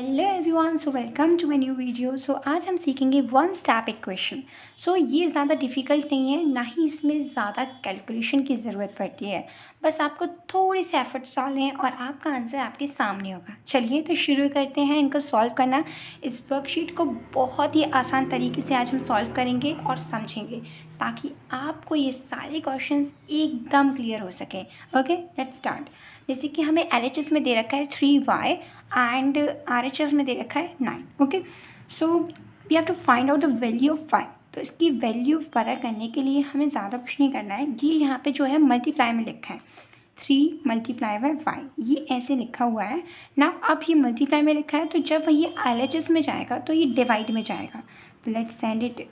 Hello everyone, so welcome to my new video. So आज हम सीखेंगे वन स्टेप इक्वेशन। सो ये ज़्यादा डिफ़िकल्ट नहीं है, ना ही इसमें ज़्यादा कैलकुलेशन की ज़रूरत पड़ती है। बस आपको थोड़ी सी एफर्ट्स डालने हैं और आपका आंसर आपके सामने होगा। चलिए तो शुरू करते हैं इनको सॉल्व करना। इस वर्कशीट को बहुत ही आसान तरीके से आज हम सॉल्व करेंगे और समझेंगे, ताकि आपको ये सारे क्वेश्चंस एकदम क्लियर हो सकें। Okay, let's start. जैसे कि हमें LHS में दे रखा है 3y एंड RHS में दे रखा है 9। Okay, so we have to find out the value of y। तो इसकी वैल्यू पता करने के लिए हमें ज़्यादा कुछ नहीं करना है। ये यहाँ पे जो है मल्टीप्लाई में लिखा है 3 मल्टीप्लाई बाय y, ये ऐसे लिखा हुआ है ना। अब ये मल्टीप्लाई में लिखा है, तो जब ये LHS में जाएगा तो ये डिवाइड में जाएगा। तो लेट्स सेंड इट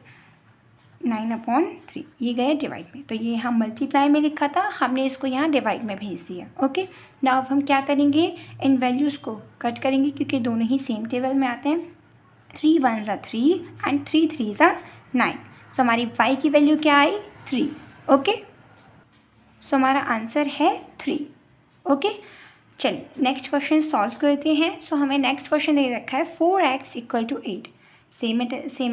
9/3, ये गया डिवाइड में। तो ये हम मल्टीप्लाई में लिखा था, हमने इसको यहाँ डिवाइड में भेज दिया। ओके, नाउ अब हम क्या करेंगे, इन वैल्यूज़ को कट करेंगे क्योंकि दोनों ही सेम टेबल में आते हैं। 3 1 3 एंड 3 3 9। सो हमारी y की वैल्यू क्या आई, 3। ओके, सो हमारा आंसर है 3। ओके, चलिए नेक्स्ट क्वेश्चन सॉल्व करते हैं। सो हमें नेक्स्ट क्वेश्चन दे रखा है 4x = 8। Same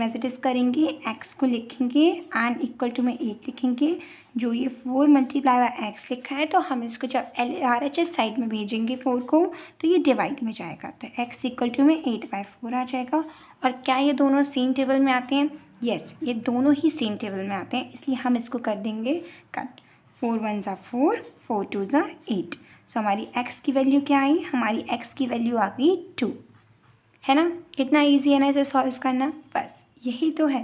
as it is करेंगे, x को लिखेंगे एंड इक्वल टू में 8 लिखेंगे। जो ये 4 मल्टीप्लाई बाय x लिखा है, तो हम इसको जब RHS साइड में भेजेंगे 4 को, तो ये डिवाइड में जाएगा। तो x = में 8/4 आ जाएगा। और क्या ये दोनों सेम टेबल में आते हैं? यस, ये दोनों ही सेम टेबल में आते हैं, इसलिए हम इसको कर देंगे कट। 4 1 4, 4 2 8। सो हमारी x की वैल्यू क्या आई, हमारी x की वैल्यू आ गई 2, है ना। कितना इजी है ना इसे सॉल्व करना, बस यही तो है।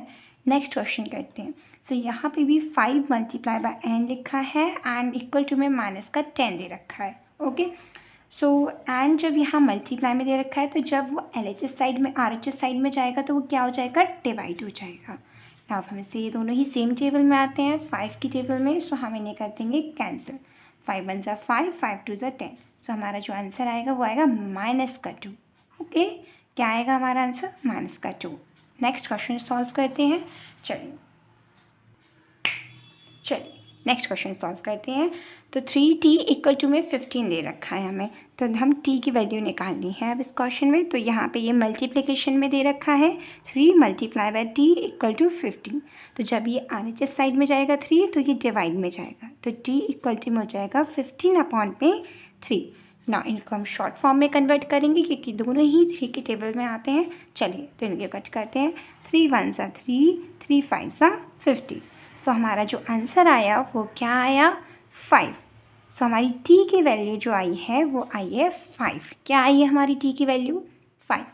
नेक्स्ट क्वेश्चन करते हैं। सो यहाँ पे भी 5 मल्टीप्लाई बाय n लिखा है एंड इक्वल टू में -10 दे रखा है। ओके, सो एंड जब यहाँ मल्टीप्लाई में दे रखा है, तो जब वो LHS साइड में RHS साइड में जाएगा तो वो क्या हो जाएगा, डिवाइड हो जाएगा। अब हमें से ये दोनों ही सेम टेबल में आते हैं, 5 की टेबल में। सो हम इन्हें कर देंगे कैंसिल। 5 1 5, 5 2 10। सो हमारा जो आंसर आएगा वो आएगा -2। ओके, क्या आएगा हमारा आंसर, -2। नेक्स्ट क्वेश्चन सॉल्व करते हैं। चलिए नेक्स्ट क्वेश्चन सॉल्व करते हैं। तो 3t = में 15 दे रखा है हमें, तो हम t की वैल्यू निकालनी है अब इस क्वेश्चन में। तो यहाँ पे ये मल्टीप्लिकेशन में दे रखा है 3 मल्टीप्लाई बाय t = 15। तो जब ये RHS साइड में जाएगा 3, तो ये डिवाइड में जाएगा। तो t = में हो जाएगा 15/3। ना इनको हम शॉर्ट फॉर्म में कन्वर्ट करेंगे क्योंकि दोनों ही 3 के टेबल में आते हैं। चलिए तो इनके कट करते हैं। 3 1 3, 3 5 50। सो हमारा जो आंसर आया वो क्या आया, 5। सो हमारी t की वैल्यू जो आई है वो आई है 5। क्या आई है हमारी t की वैल्यू, 5।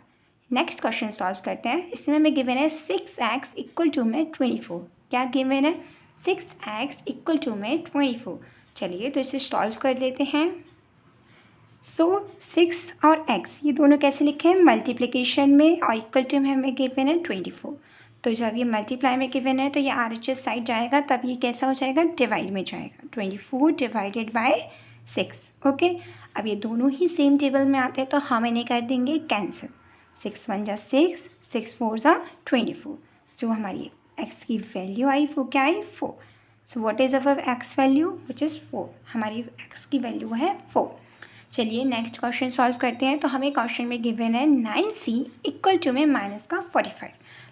नेक्स्ट क्वेश्चन सॉल्व करते हैं। इसमें हमें गिवन है 6x = में 24। क्या गिवन है, 6x = में 24। चलिए तो इसे सॉल्व कर लेते हैं। सो 6 और x ये दोनों कैसे लिखे हैं, मल्टीप्लिकेशन में, और इक्वल टू में हमें गिवन है 24। तो जब ये मल्टीप्लाई में गिवन है तो ये RHS साइड जाएगा, तब ये कैसा हो जाएगा, डिवाइड में जाएगा। 24 डिवाइडेड बाय 6। ओके, अब ये दोनों ही सेम टेबल में आते हैं, तो हम इन्हें कर देंगे कैंसिल। 6 1 6, 6 4 24। जो हमारी x की वैल्यू आई वो क्या आई, 4। So what is our x value, which is 4। हमारी x की वैल्यू है 4। चलिए नेक्स्ट क्वेश्चन सॉल्व करते हैं। तो हमें क्वेश्चन में गिवन है 9c = में -45।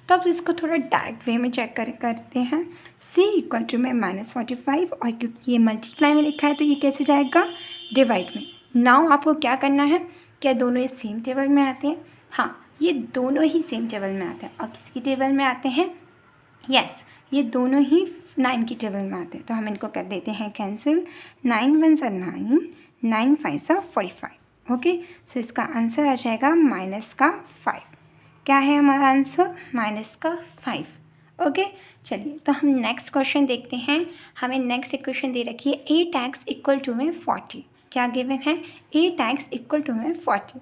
तो अब इसको थोड़ा डायरेक्ट वे में चेक करते हैं। c = में -45, और क्योंकि ये मल्टीप्लाई में लिखा है तो ये कैसे जाएगा, डिवाइड में। नाउ आपको क्या करना है, क्या दोनों ये सेम टेबल में आते हैं, हाँ ये दोनों ही सेम टेबल में आते हैं। और किसकी टेबल में आते हैं, यस ये दोनों ही 9 की टेबल में आते हैं। तो हम इनको कर देते हैं कैंसिल। 9 1 9, 9 5 45। ओके, सो इसका आंसर आ जाएगा -5। क्या है हमारा आंसर, -5। ओके, चलिए तो हम नेक्स्ट क्वेश्चन देखते हैं। हमें नेक्स्ट इक्वेशन दे रखी है 8x = में 40। क्या गिवन है, 8x = में 40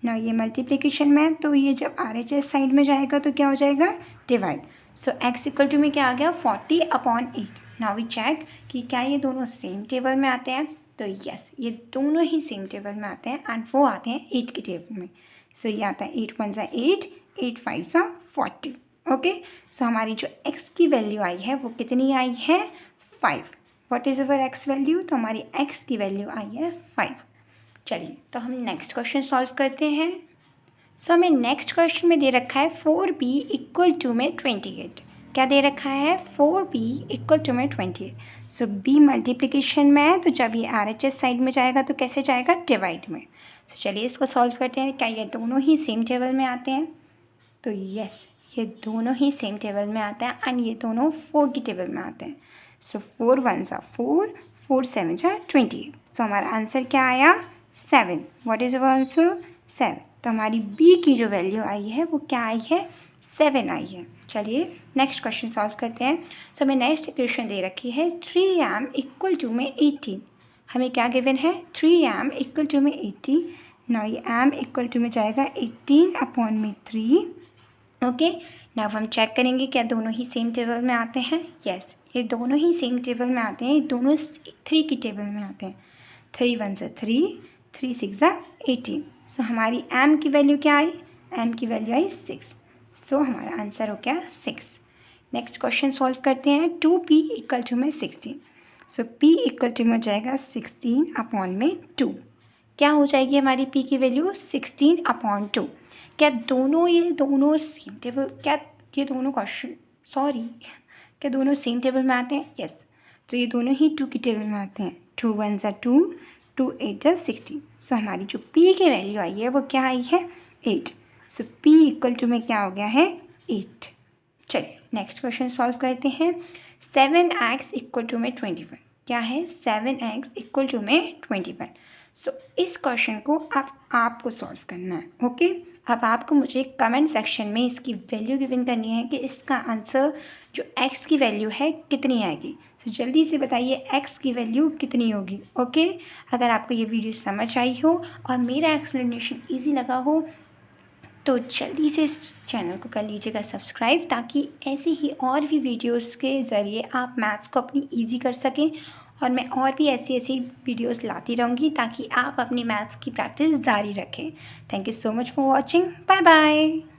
ना। ये मल्टीप्लिकेशन में, तो ये जब RHS साइड में जाएगा तो क्या हो जाएगा, डिवाइड। सो x = में क्या आ गया, 40/8। नाउ वी चेक कि क्या ये दोनों सेम टेबल में आते हैं। तो यस, ये दोनों ही सेम टेबल में आते हैं एंड वो आते हैं 8 के टेबल में। सो ये आता है 8 1 8, 8 5 40। ओके, सो हमारी जो x की वैल्यू आई है वो कितनी आई है, 5। What is our x value, तो हमारी x की वैल्यू आई है 5। चलिए तो हम नेक्स्ट क्वेश्चन सॉल्व करते हैं। सो हमें नेक्स्ट क्वेश्चन में दे रखा है 4b इक्वल टू में 28। क्या दे रखा है? 4b इक्वल टू में 28। सो b मल्टीप्लिकेशन में है, तो जब ये RHS साइड में जाएगा तो कैसे जाएगा? डिवाइड में। तो चलिए इसको सॉल्व करते हैं। क्या ये दोनों ही सेम टेबल में आते हैं? तो यस, ये दोनों ही सेम टेबल में आते हैं एंड ये दोनों 4 की टेबल में आते हैं। सो 4 1s are 4, 4 7s are 28। सो हमारा आंसर क्या आया? 7। What is our answer? 7। तो हमारी बी की जो वैल्यू आई है वो क्या आई है? 7 आई है। चलिए नेक्स्ट क्वेश्चन सॉल्व करते हैं। सो हमें नेक्स्ट इक्वेशन दे रखी है 3m इक्वल टू में 18। हमें क्या गिवन है? 3m इक्वल टू में 80। नाउ ये m इक्वल टू में जाएगा 18 अपॉन में 3। ओके, नाउ हम चेक करेंगे क्या दोनों ही सेम टेबल में आते हैं? यस, ये दोनों ही सेम टेबल में आते हैं। ये दोनों 3 की टेबल में आते हैं। 3 1s are 3, 3 6s are 18। सो हमारी m की वैल्यू क्या आई? m की वैल्यू आई 6। सो हमारा आंसर हो गया 6। नेक्स्ट क्वेश्चन सॉल्व करते हैं। 2p इक्वल टू में 16। सो p इक्वल टू में हो जाएगा 16 अपॉन में 2। क्या हो जाएगी हमारी p की वैल्यू? 16 अपॉन 2। क्या ये दोनों सेम टेबल, क्या ये दोनों क्वेश्चन क्या दोनों सेम टेबल में आते हैं? यस, तो ये दोनों ही 2 की टेबल में आते हैं। 2 1s are 2, 2 8s are 16। सो हमारी जो p की वैल्यू आई है वो क्या आई है? 8। सो p इक्वल टू में क्या हो गया है? 8। चलिए नेक्स्ट क्वेश्चन सॉल्व करते हैं। 7x इक्वल टू में 21। क्या है? 7x इक्वल टू में 21। सो इस क्वेश्चन को आपको सॉल्व करना है। ओके, अब आपको मुझे कमेंट सेक्शन में इसकी वैल्यू गिवन करनी है कि इसका आंसर जो x की वैल्यू है कितनी आएगी। सो जल्दी से बताइए x की वैल्यू कितनी होगी। ओके, अगर आपको ये वीडियो समझ आई हो और मेरा एक्सप्लेनेशन ईजी लगा हो तो जल्दी से इस चैनल को कर लीजिएगा सब्सक्राइब, ताकि ऐसे ही और भी वीडियोस के ज़रिए आप मैथ्स को अपनी इजी कर सकें। और मैं और भी ऐसी वीडियोस लाती रहूँगी ताकि आप अपनी मैथ्स की प्रैक्टिस जारी रखें। Thank you so much for watching. Bye bye.